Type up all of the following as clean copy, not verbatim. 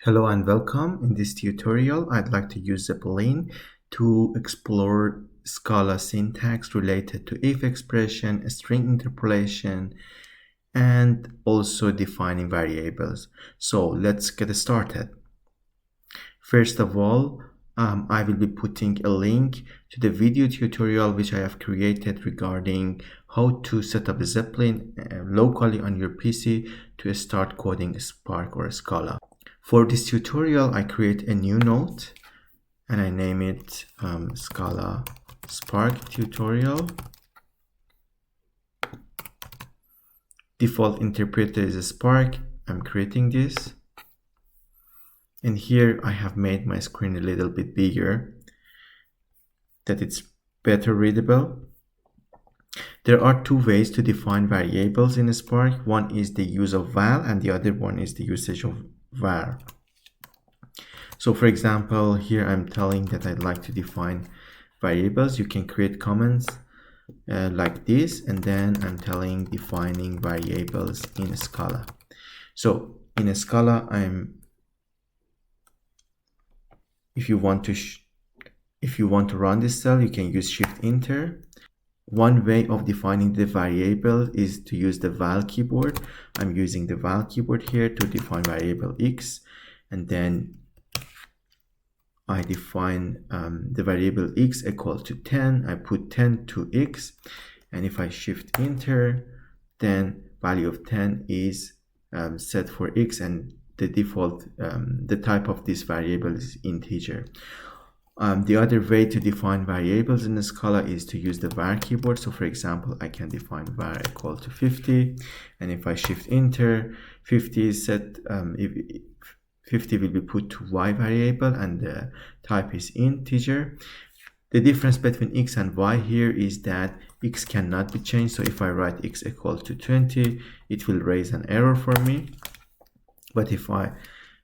Hello and welcome. In this tutorial, I'd like to use Zeppelin to explore Scala syntax related to if expression, string interpolation, and also defining variables. So let's get started. First of all, I will be putting a link to the video tutorial which I have created regarding how to set up a Zeppelin locally on your PC to start coding Spark or Scala. For this tutorial, I create a new note and I name it Scala Spark tutorial. Default interpreter is a Spark. I'm creating this. And here I have made my screen a little bit bigger that it's better readable. There are two ways to define variables in Spark. One is the use of val and the other one is the usage of var. So for example, here I'm telling that I'd like to define variables. You can create comments like this, and then I'm telling defining variables in Scala. So in Scala, if you want to run this cell, you can use Shift Enter. One way of defining the variable is to use the val keyboard. I'm using the val keyboard here to define variable x, and then I define the variable x equal to 10. I put 10 to x, and if I shift enter, then value of 10 is set for x, and the default, the type of this variable is integer. The other way to define variables in Scala is to use the var keyboard. So for example, I can define var equal to 50, and if I shift enter, 50 is set, if 50 will be put to y variable and the type is integer. The difference between x and y here is that x cannot be changed. So if I write x equal to 20, it will raise an error for me. But if for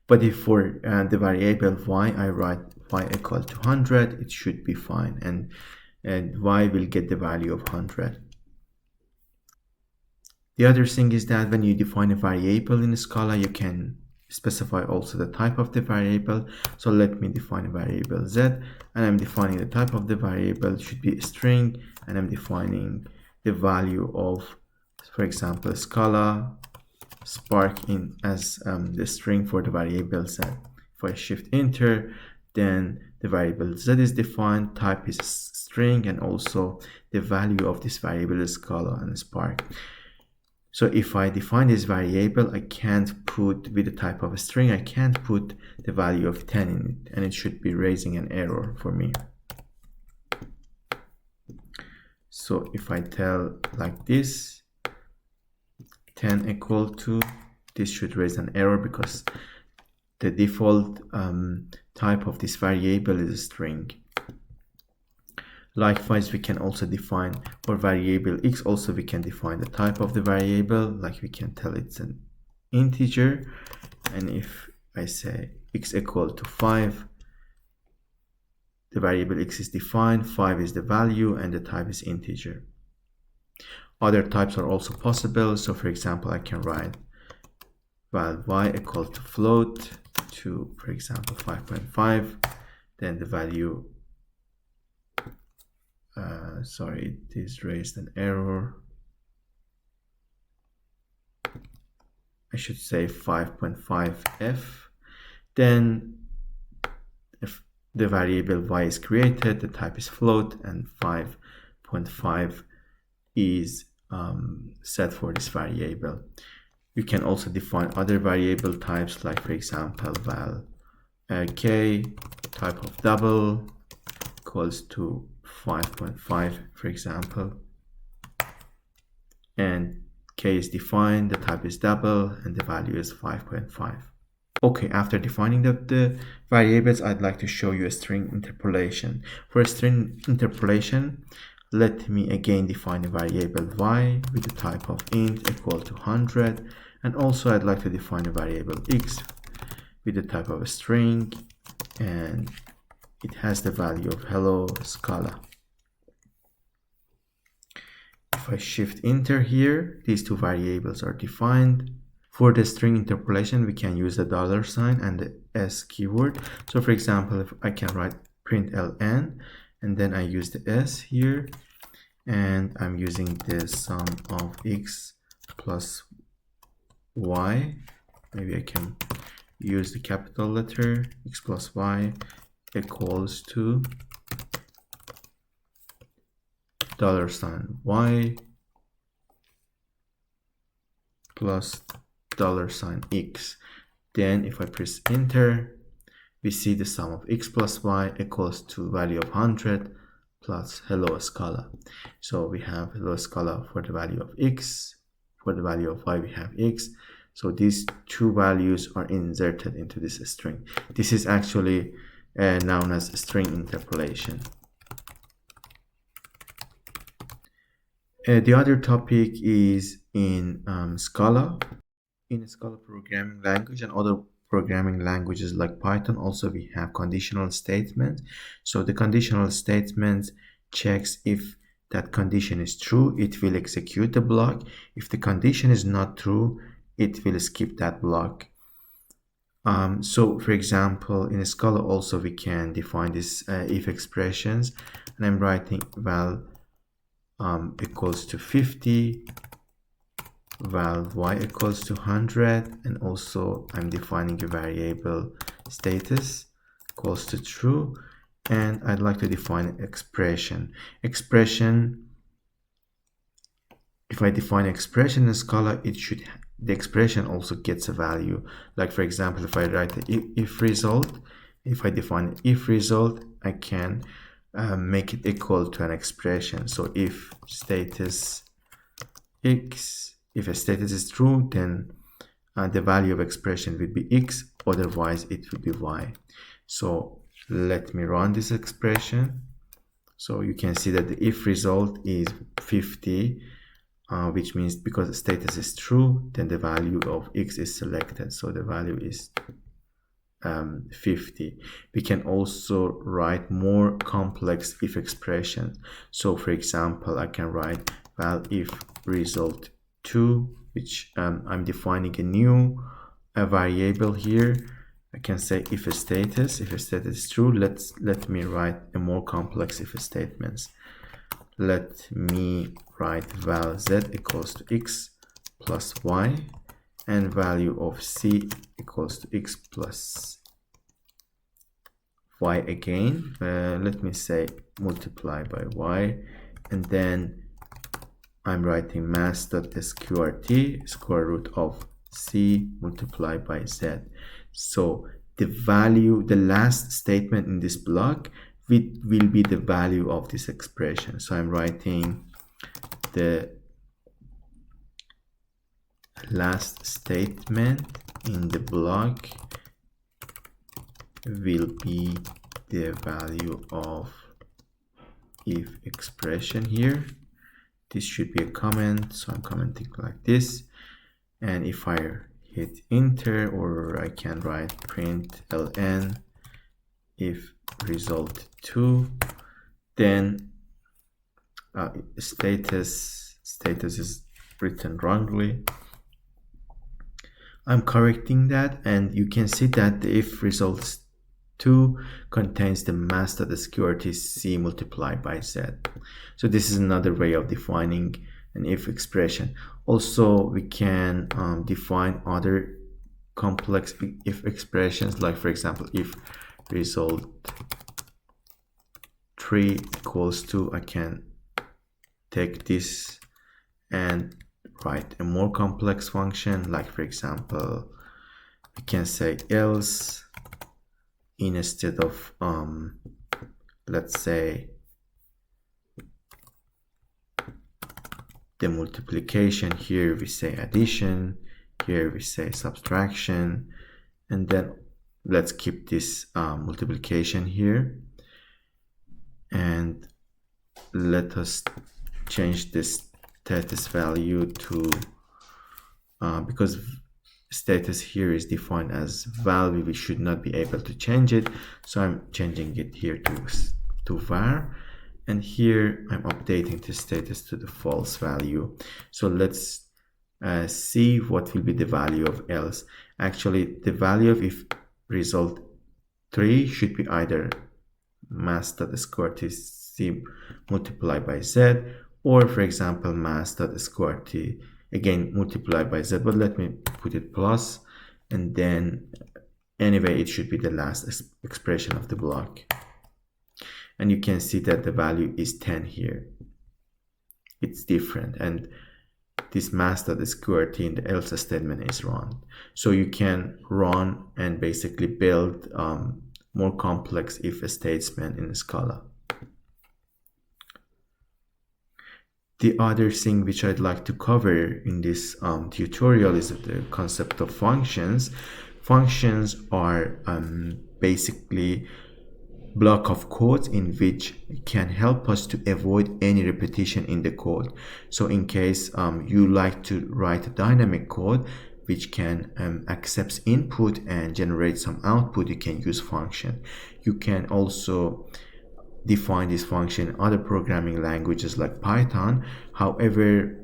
the variable y, I write y equal to 100, it should be fine, and y will get the value of 100. The other thing is that when you define a variable in Scala, you can specify also the type of the variable. So let me define a variable z, and I'm defining the type of the variable. It should be a string, and I'm defining the value of, for example, Scala Spark in as the string for the variable z. If I shift enter, then the variable z is defined, type is string, and also the value of this variable is Scala and Spark. So if I define this variable, I can't put with the type of a string, I can't put the value of 10 in it, and it should be raising an error for me. So if I tell like this, 10 equal to, this should raise an error because the default type of this variable is a string. Likewise, we can also define for variable x, also we can define the type of the variable, like we can tell it's an integer, and if I say x equal to 5, the variable x is defined, 5 is the value, and the type is integer. Other types are also possible. So for example, I can write val y equal to float to, for example, 5.5, then the value, sorry, this raised an error. I should say 5.5f. Then if the variable y is created, the type is float, and 5.5 is set for this variable. You can also define other variable types, like for example val k type of double equals to 5.5, for example, and k is defined, the type is double, and the value is 5.5. Okay, after defining the variables, I'd like to show you a string interpolation. For a string interpolation, let me again define a variable y with the type of int equal to 100, and also I'd like to define a variable x with the type of a string, and it has the value of hello Scala. If I shift enter here, these two variables are defined. For the string interpolation, we can use the $sign and the s keyword. So for example, if I can write println, and then I use the s here, and I'm using the sum of x plus y. Maybe I can use the capital letter, x plus y equals to $sign y plus $sign x. Then if I press enter, we see the sum of x plus y equals to value of 100 plus hello Scala. So we have hello Scala for the value of x, for the value of y we have x. So these two values are inserted into this string. This is actually known as string interpolation. The other topic is in Scala. In Scala programming language and other programming languages like Python, also we have conditional statements. So the conditional statement checks if that condition is true, it will execute the block. If the condition is not true, it will skip that block. So for example, in Scala also we can define this if expressions, and I'm writing val equals to 50, val y equals to 100, and also I'm defining a variable status equals to true, and I'd like to define expression. If I define expression in Scala, the expression also gets a value. Like for example, if I write the if result, if I define if result, I can make it equal to an expression. So if status x, if a status is true, then the value of expression will be x, otherwise it will be y. So let me run this expression. So you can see that the if result is 50, which means because the status is true, then the value of x is selected. So the value is 50. We can also write more complex if expressions. So for example, I can write val if result 2, which I'm defining a new variable here. I can say if a status is true. Let me write a more complex if statements. Let me write val z equals to x plus y, and value of c equals to x plus y again. Let me say multiply by y, and then I'm writing mass.sqrt square root of c multiplied by z. So the value, the last statement in this block will be the value of this expression. So I'm writing the last statement in the block will be the value of if expression here. This should be a comment, so I'm commenting like this. And if I hit enter, or I can write println if result 2, then status is written wrongly. I'm correcting that, and you can see that the if results 2 contains the mass.sqrt c multiplied by z. So this is another way of defining an if expression. Also, we can define other complex if expressions, like for example, if result 3 equals to, I can take this and write a more complex function, like for example, we can say else, instead of let's say the multiplication, here we say addition, here we say subtraction, and then let's keep this multiplication here, and let us change this status value to because status here is defined as value, we should not be able to change it, so I'm changing it here to var, and here I'm updating the status to the false value. So let's see what will be the value of else. Actually, the value of if result 3 should be either mass.sqrt c multiplied by z, or for example mass.sqrt again multiplied by z, but let me put it plus, and then anyway it should be the last expression of the block. And you can see that the value is 10 here. It's different, and this mass.sqrt in the else statement is run. So you can run and basically build more complex if statement in Scala. The other thing which I'd like to cover in this tutorial is the concept of functions. Functions are basically block of code in which can help us to avoid any repetition in the code. So in case you like to write a dynamic code which can accepts input and generate some output, you can use function. You can also define this function in other programming languages like Python. However,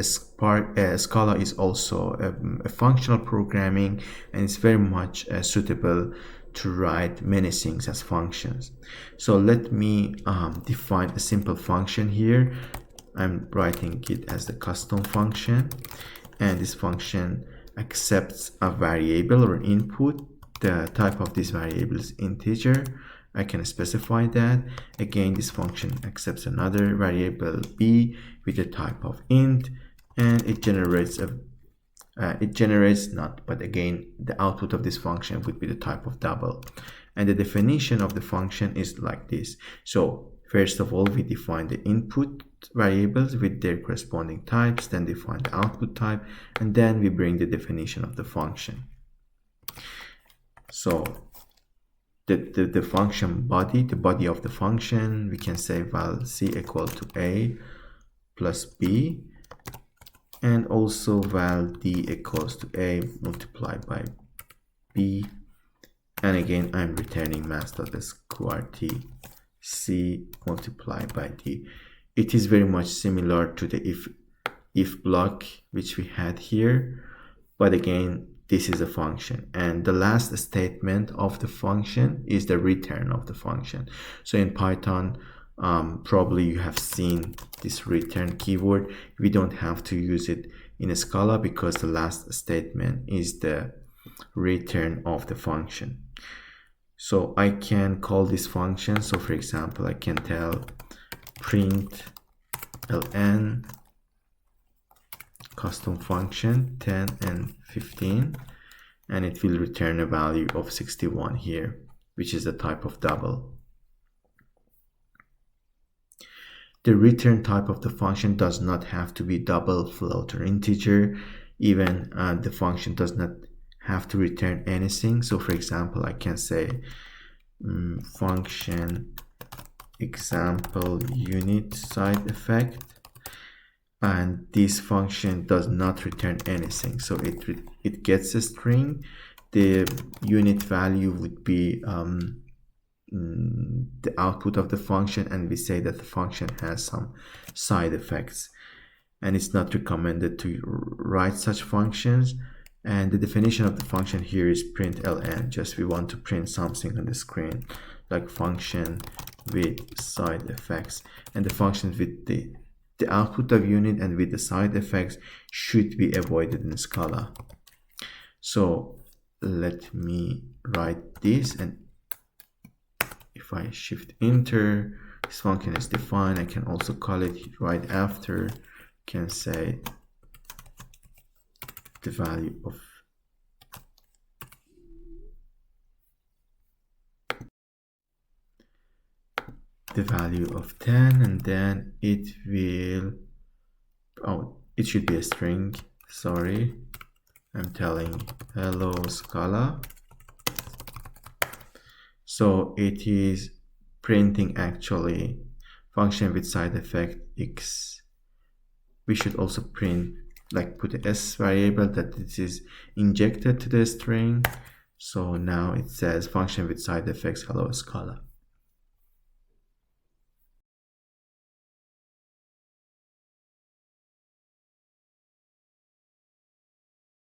Scala is also a functional programming, and it's very much suitable to write many things as functions. So let me define a simple function here. I'm writing it as the custom function, and this function accepts a variable or input. The type of this variable is integer. I can specify that. Again, this function accepts another variable b with a type of int, and it generates again the output of this function would be the type of double. And the definition of the function is like this. So first of all, we define the input variables with their corresponding types, then define the output type, and then we bring the definition of the function. So the function body, the body of the function, we can say val c equal to a plus b, and also val d equals to a multiplied by b, and again I'm returning mass.sqrt c multiplied by d. It is very much similar to the if block which we had here, but again this is a function, and the last statement of the function is the return of the function. So in Python, probably you have seen this return keyword. We don't have to use it in a Scala because the last statement is the return of the function. So I can call this function. So for example, I can tell print ln custom function 10 and 15, and it will return a value of 61 here, which is the type of double. The return type of the function does not have to be double, float, or integer. Even the function does not have to return anything. So for example, I can say function example unit side effect, and this function does not return anything. So it gets a string. The unit value would be the output of the function, and we say that the function has some side effects, and it's not recommended to write such functions. And the definition of the function here is print ln. Just we want to print something on the screen, like function with side effects, and the function with the output of unit and with the side effects should be avoided in Scala. So let me write this, and if I shift enter, this function is defined. I can also call it right after. Can say the value of the value of 10, and then it will, oh, it should be a string, sorry, I'm telling hello Scala. So it is printing actually function with side effect x. We should also print, like put a s variable that this is injected to the string. So now it says function with side effects hello Scala.